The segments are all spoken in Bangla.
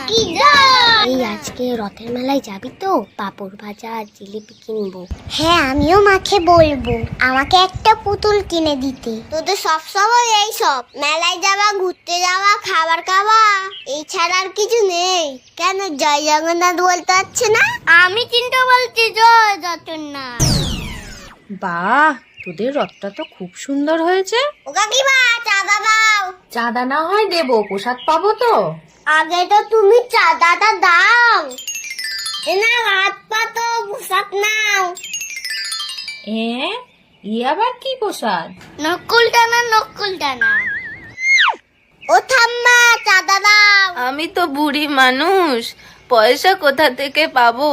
কি জয়। এই আজকে রথের মেলায় যাবি তো? পাঁপড় ভাজা আর জিলিপি কিনবো। হ্যাঁ, আমিও মাকে বলবো আমাকে একটা পুতুল কিনে দিতে। তোদের সবসময় এই সব মেলায় যাওয়া, ঘুরতে যাওয়া, খাবার খাওয়া, এই ছাড়া আর কিছু নেই। কেন জয় জগন্নাথ বলতে হচ্ছে না? আমি চিন্তা বলছি জয় জগন্নাথ। বাহ, তোদের রথটা তো খুব সুন্দর হয়েছে। ও কাকিমা, চাঁদা দাও। চাঁদা না হয় দেবো, প্রসাদ পাবো তো। আগে তো তুমি চাঁদাটা দাও। না হাত পাতো, পোশাক নাও। আবার কি প্রসাদ? নকুল টানা। ও ঠাম্মা, চাঁদা দাও। আমি তো বুড়ি মানুষ, পয়সা কোথা থেকে পাবো?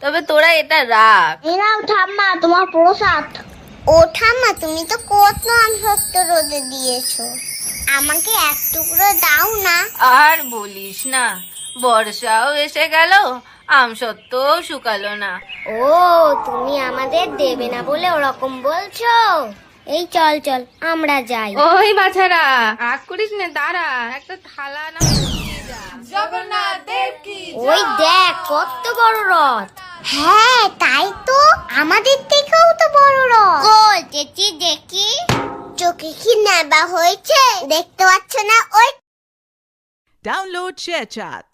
তবে তোরা এটা রাখ। এনাও ঠাম্মা তোমার প্রসাদ। ও ঠাম্মা, তুমি তো কত আমসত্ব রোদে দিয়েছো, আমাকে এক টুকরো দাও না। আর বলিস না, বর্ষাও এসে গেল, আমসত্ত্বও শুকালো না। ও, তুমি আমাদের দেবে না বলে ওরকম বলছো? এই চল চল আমরা যাই। ওই বাছারা, রাগ করিস না, দাঁড়া, একটা থালা না দিয়ে যা। জগন্নাথ দেব কি ওই দেখ কত বড় রথ। হ্যাঁ তাই তো, আমাদের থেকেও তো বড় রথ। কই চেচি দেখি, চোখে কি নেবা হয়েছে? দেখতে পাচ্ছ না? ওই Download ShareChat.